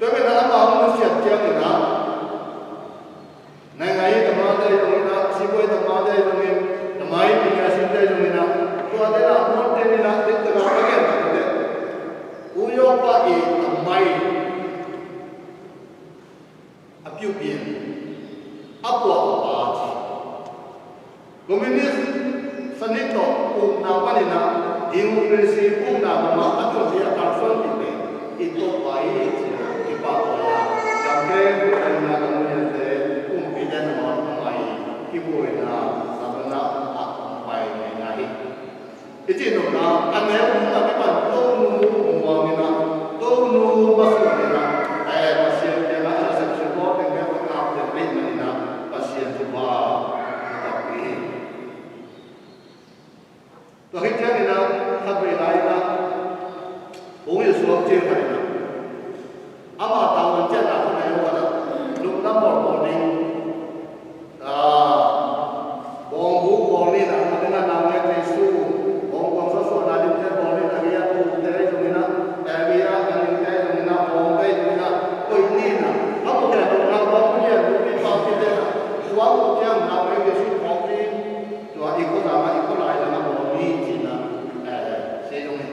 Tôi bây giờ bảo muốn chuyện chưa thì nào, này ngày ấy tụi nó đây rồi na si quay tầm mà đây rồi na mai mình là xin đây rồi na tua đây là một đây là đến từ nào cái này đấy uyo pa i tầm mai apiu bien apua pa communist sanito na panina democracy na ma ato dia transfer ito pai ipa ya kamke na komunyan de pidyan mo mai ibuwi na sabana pai na hi iti no na ane na pa to mo na to no basu na pasien ya na sa support ng mga kapatid na pasien ba tapi to hitya na sabi na ung yu suok chen pa na ama tawon chen na ko na yo na luk na mo ni bong bu bong ni na ma na na nge Kristu bong bong so na din te bong ni na ya tu te jo ni na bi ra ka ni te jo ni na bong te jo ni na ko ni na amo ke do na ba ku ya du ni pa ti te na wa ko chen na we ke su ko ni to a ko na ma ko lai na bong ni chi na se jo ni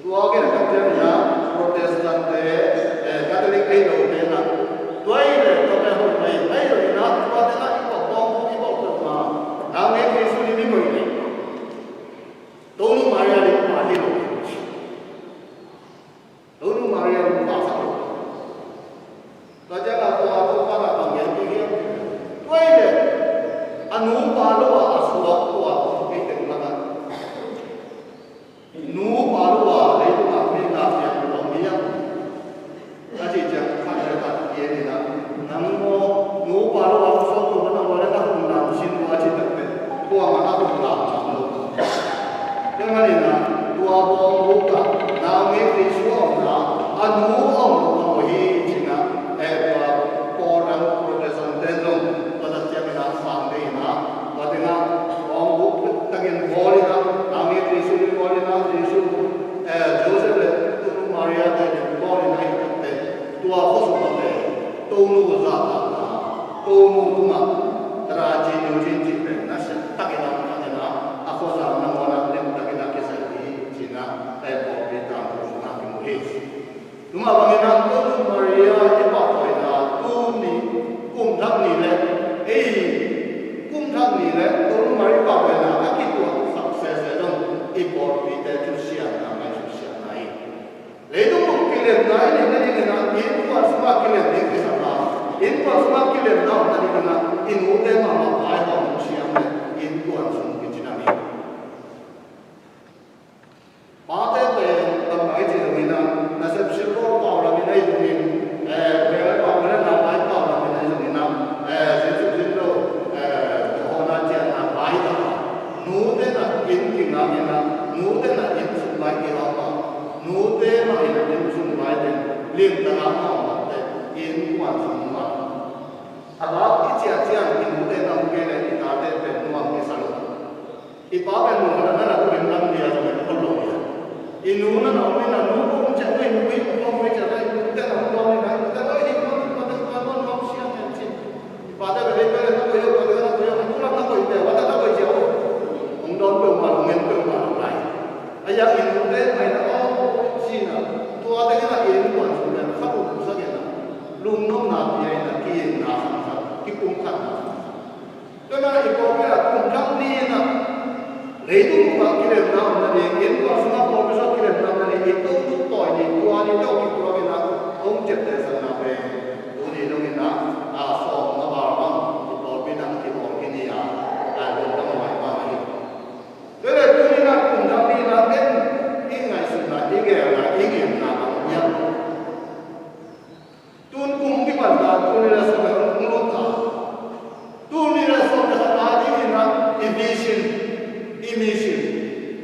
tua ke na ka ya protestant de catholic ai lo te na tuai le to ka ho mai ai lo na tua te na ko bong ko ko to ma na me Kristu ni ko ni to nu Maria ni pa ni lo to nu Maria ni pa sa lo ta ja la to a to pa na bang yan ki ya tuai le anu pa lo a su lo to a to ke te na ka nu pa lo a le to a me na ya lo mi ya ta ji ja ka le ka ye ni na nam mo nu pa lo a so to na wa le ka hu na sin wa chi ta pe ko a ma na to la cha lo ya ma ni na to a bo mu ka na me ti su na anu o mo hi chi na pa ko ran protestant te no ta da cha me na sa me na wa de na o mu ta gen bo ni na me ti su ni bo ni na ti su Joseph le to Maria de bo ni na te to a ko su na te to nu ko za ta to nu ku ma tra ji ni ji ji pe na sa ta ge na na a ko za na mo na le ta ge na ke sa ni ji na e bo bi ta ko su na ki mo he tu ma ba ge na to nu Maria e pa ko na tu ni kum thak ni le kum thak ni le to nu Maria pa ko na a ki to success e dong e bo bi te tu sia na ma tu sia na i le to mo ki le na ni na ni na e ko a sa ki le ni ki sa na in ko sa ki le na na ni na in u te ma ma ai ho mo sia na in ko a sa ki ji na ni ma te te ta mai ji ni na sa shi ko pa la ni nei ni ve la pa na na mai pa la ni nei ni na se su ji lo ho na ja na bai ta nu te na in ki na ni na nu te na in su lai ki ra pa nu te ma in su lai te lim ta na ma ma te in kwa su ma aba i chia chia in nu te na mu ke ne i ta te pe nu ma ke sa lo i pa pe nu na na ko in nam ni ya so ko lo ya inu na na me na nu ko cha me nu ko ko me cha na nu te na ko ni na ta ko ni ko ko ta ko no sia na chi pa da be be na ko yo ko na ko yo ku na ko be wa ta ko ji o ong don pe ma men pe ma lai aya inu te mai na o chi na to ta ke na in ko su na ka ko sa ke na lum no na pi na ki na sa ki kum kha na to na i ko pe la kum kha ni na lấy đúng vào cái đợt nào là để kiến qua số nào có số cái đợt nào là để kiến tốt tốt tỏi để qua đi đâu thì qua bên nào không chật để sẵn nào về tôi đi đâu bên nào sòng nó vào bằng thì bỏ bên nào thì bỏ cái gì bên đó ngoài vào này thế là tôi đi nào cùng nhau đi nào cái ngày sinh là cái nghề là cái nghiệp là nhau tôi cùng cái bản là tôi đi là sao mà không có thà tôi đi là sao mà thà cái gì là emission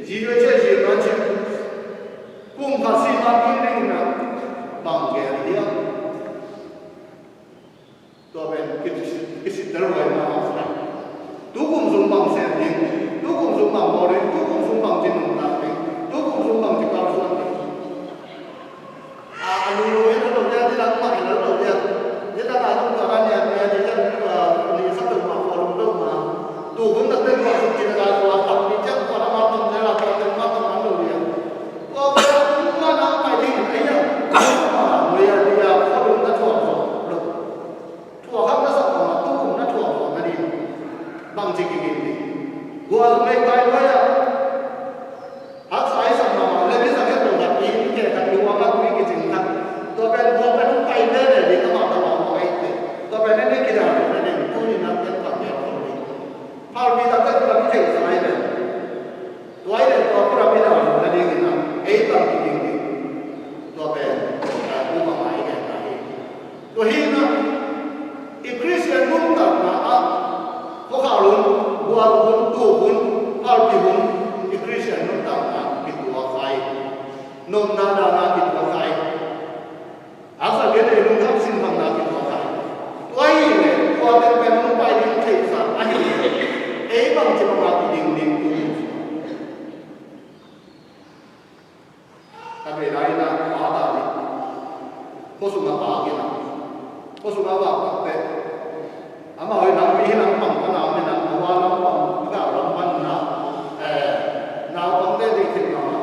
chỉ có chơi gì đó chứ cùng cả sĩ ban kinh linh là bằng cái gì đó tôi bên cái sự trở lại mà học này tú cùng dùng bằng xe điện tú cùng dùng bằng bò điện tú cùng dùng bằng trên nông sản điện tú cùng dùng bằng trên cao su điện lưu nó đầu tiên thì là mạnh nó đầu tiên nhất là trong cả nhà thì dân là sắp được học chỉ kinh nghiệm gua mấy cái đó ya ác sai sang mà lấy cái sang cái đồ đặc biệt cái đặc biệt qua cái cái chính thằng tôi bên không phải đấy để cái mà tao bảo vậy tôi bên này cái nào này tôi đi làm cái tập nhà tôi đi phao đi tập cái làm cái gì sai đấy tôi ấy tôi cũng làm cái nào là đi cái nào ấy tập cái gì tôi bên cũng mà phải cái này tôi hiểu nó cái Christian cũng tập mà có khảo luận qua luận tu luận phao đi luận cái Christian cũng tập mà cái tua khai nôm na na cái tua khai asa cái này luôn không xin bằng na cái tua khai tôi này qua bên bên không phải đi thấy sao anh ấy bằng chỉ bằng cái điểm điểm tu tapi lain lah ada ni kau suka apa kita kau suka apa apa ama orang nak pilih nak pang mana ni nak awal nak pang kita orang mana nak pang dia dikit nama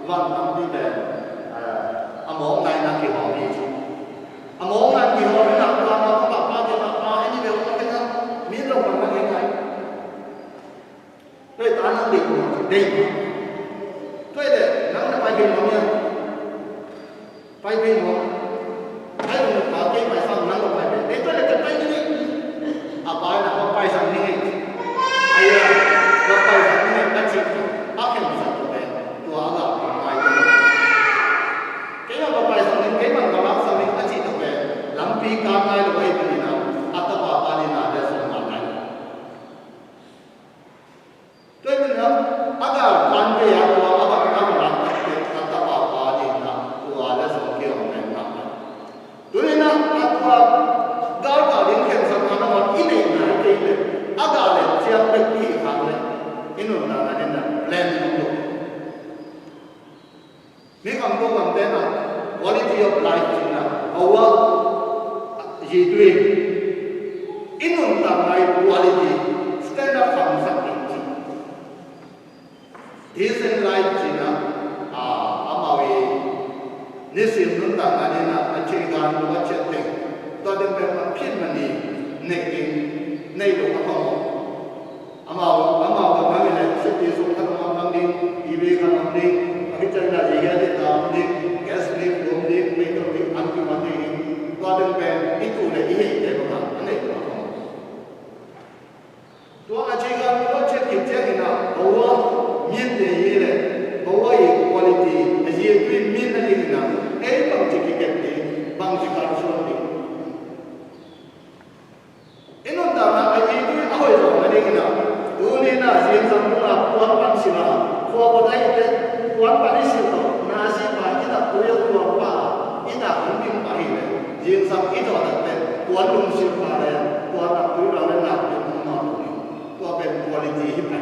wan nam di ben among nai nak kihau ni among nak kihau ni nak wan nak apa dia nak apa ini dia orang kita ni orang mana yang lainด้วยตาหนังเด็กเด็กด้วยเด็กหนังไปเป็นของเนี่ยไปเป็นของให้มันพาเก่งไปฟังหนังไปเป็นเด็กด้วยเด็กจะไปนี่apa nak papai sang ni ayah papai sang ni kecil akan bisa papai tu agak papai kaya papai sang ni kaya kalau sang ni kecil tu papai lampi kamai tu papai ni na atau apa ni na ada semua kan tu ni na agak pandai ya tu agak kamu nak atau apa ni na tu ada semua kaya orang nak tu ni na atau गाँव दिन के समाना और इन्हें ना के लिए अगाले जब तक भी खाने इन्होंने ना ने ना प्लान करो मैं हमको कहते हैं ना quality of life ना हुआ ये द्वे इन्होंने ना quality standard हम सकते हैं decent life ना हमारे निश्चित रूप से ना अच्छे गान को अच्छे थेตอนเด็กเป็นมันพิษมันนี่ในกินในหลวงพ่ออามากับมันเป็นสิ่งที่สุดทั้งมันทั้งดิ้งอีเวกันทั้งดิ้งพิจารณาอย่างนี้ตามดิ้งแก๊สดิ้งลมดิ้งไม่ต้องดิ้งอันที่มันดิ้งตอนเด็กเป็นอีตัวในอีเหตุการณ์อันนี้ตัวของตัวอาชีพการตัวเช็คกิจเช็คนะเพราะว่ามีแต่ยี่เลยเพราะว่าอีคุณภาพยี่เป็นมีแต่ยี่นะบางทีกิจเก็บดีบางทีการส่วนดีinon ta na ai tu ahoi ro na ni na tu ni na sim sam na puan pan sila kho ko dai te puan pan ni sil to na si pa ki ta tu yo tu pa i ta kun pin pa hi le sim sam i to ta te puan lung sil pa le puan ta tu ra le na pe mu ma tu ni tu pe quality hi pa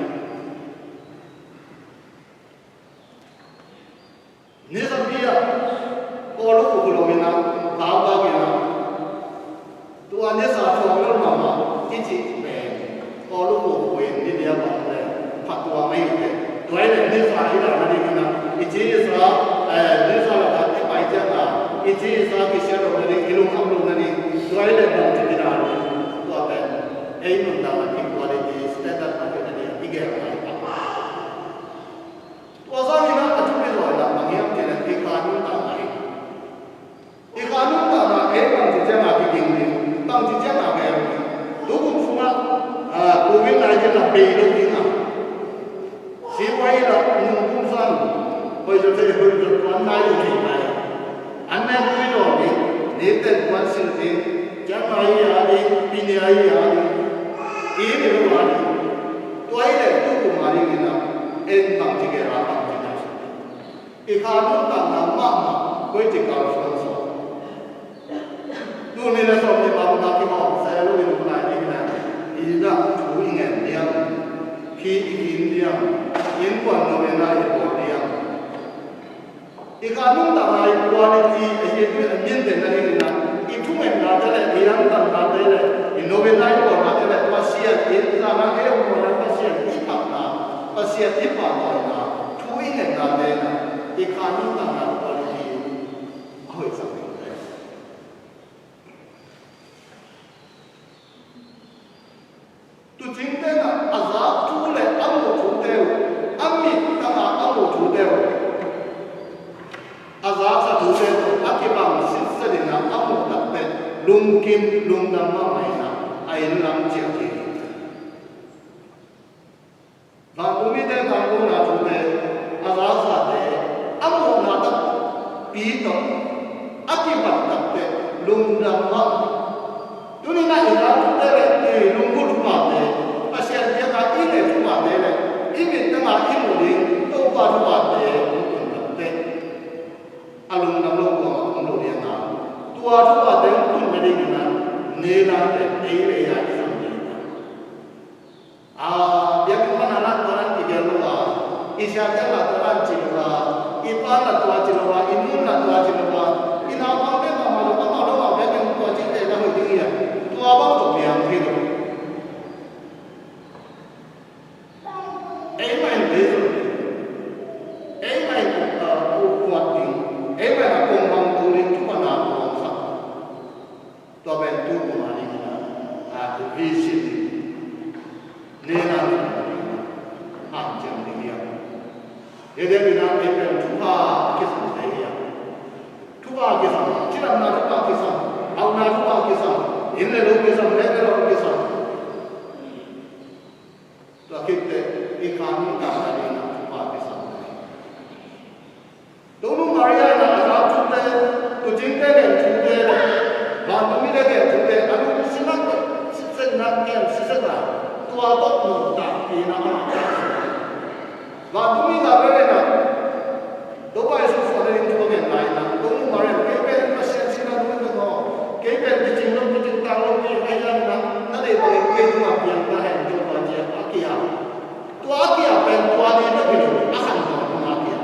ni sa bia ko lu ku lo na ba ba ki naตัวนี้สาธุแล้วมาที่จีบเป็นพอลูกเวนที่เดียวบอกเลยผัดตัวไม่เป็นตัวนี้นี่สาที่เราไม่ได้กินนะอีจีสานี่สาเราที่ไปเจ้าตาอีจีสาที่เชื่อเราเนี่ยกิโลคำลงนั่นเองตัวนี้เราที่ไม่ได้ตัวเป็นไอ้นุ่นตาที่ควอลิตี้สแตนดาร์ดอะไรนั่นเองที่เกี่ยวกับตัวสามีนะทุกปีเลยนะบางอย่างที่นั่นที่การนุ่นตาไหนที่การนุ่นตาไหนบางทีจะมาที่จริงบางทีจะมาแบบดูคุณฟังโควิดอะไรจะปีนึงนะสิบวันละนุ่งคุณฟังไปจะไปวันไหนอยู่ที่ไหนอันนั้นไม่รู้นี่แต่วันสิ่งที่จะมาอะไรปีนี้อะไรอีนี่รู้อะไรตัวไอ้เด็กทุกคนมาดีกันนะบางทีแกรับบางทีนะอีกครั้งนึงต่างกันมากก็จะการสอนดูนี่นะสอบที่บางทีเขาใส่ลูกอยู่ไหนนี่นะอีน่ะถูกเงินเดียวพี่อินเดียอินกว่าเราเป็นนายคนเดียวอีกการนุ่งต่างนายควอลิตี้ไอ้ที่มีนเด่นนั่นเองนะอีทุ่งเงินนาจะได้ที่รังต่างนาจะได้อินโนเวทนายคนนาจะได้ภาษีอินทรานะเอวคนนั้นภาษีที่ปักนาภาษีที่ปักหน่อยนะถูกเงินนาเด่นนะอีกการนุ่งต่างนายควอลิตี้เอาอีกสักนิดtu chính thế là kim lung nam ma mai na ai lam chia ki và cũng biết đến thằng cô nào chủ đề à giá giá thế ấm hồn nào tập bí tổng áp kim bạc tập thế lung nam ma cho nên là người ta chủ đề là thì lung cô chủ bảo thế và xem cái cả ít này chủ bảo thế này ít mình tăng là ít một đi đâu qua chủ bảo thế cũng cần tập thế à lung nam lung cô không đủ điện nào tua chủ bảo thế cũngไม่ได้ยินนะเนี่ยนะแต่ไอ้เลยอ่ะdia kemana orang tiga luar, isyaratnya orang Cina, ipan tua Cina, imun tua Cina, ina apa memang malu apa yang tua Cina dah tinggi ya, tua apa tu yang hidup. Main betul, main kuat ting, main aku orang turing cuma nak orang sah, tua bentu kemana kita, aku visit, nena. ये बिना एक ठुपा के साथ है या ठुपा के साथ चिरम ना ठुपा के साथ आउ ना ठुपा के साथ इन्हें लोग के साथ लेकर लोग के साथ तो अकेले एक कानून का है ना ठुपा के साथ दोनों मारिया ना आजाद छुट्टे तो जिंदे के छुट्टे बात में के छुट्टे अनु सिमक सिर्फ ना के सिर्फ ना तो आप अपना की ना và cũng như là cái này đối với số phận này chúng tôi hiện tại là cũng mà cái bên mà xem xin nó mới được cái bên cái trình độ của chúng ta luôn như hay là nó để vào cái bên mà việc là hành cho vào việc akia tua akia bên tua này nó bị akan vào akia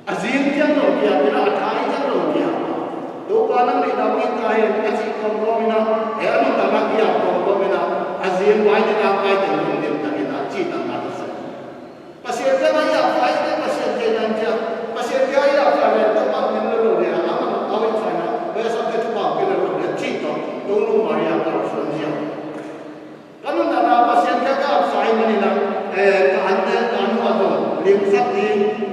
azim chẳng đâu kia bila atai chẳng đâu kia đối với nó này đâu kita yang kasih kompromi na anh ta nak kia kompromi na azim wajib nak kai dengan dia kita cita nak pasien dia ya fai dia pasien dia nanti pasien dia ya fai dia tak minum dulu dia aman awet sana biasa dia cuma minum dulu dia cita dulu Maria kalau senjata kalau nana pasien dia tak fai mana nak anda anu atau lim sakti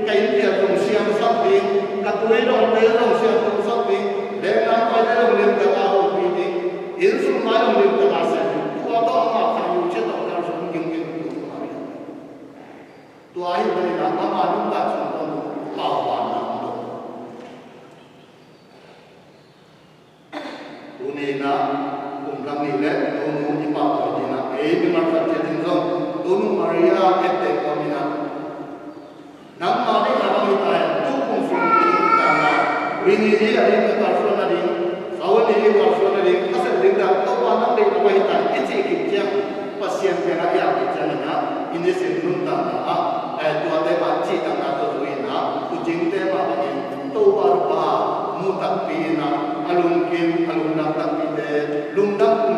kain dia tu siang sakti katui dong dia dong siang tu sakti dengan pada dong lim dia tahu ini insul malam lim dia rasa tua tu apa kayu cita kalau sungking tua ini benar nama lupa contoh lawan nama Unina kumpulan nilai tunu ipat Unina memang kerja tinggal tunu Maria ete komina nama ni nama kita tu kumpulan kita ini dia ada kalsuran ada sawan ini kalsuran ada asal tinggal tu mana ni nama kita ete kerja pasien penaga kerja na ini sendiri tanah tua tema cita kata tuina ujung tema ini tua rupa mutak pina alungkin alungnak tak pide lungnak pun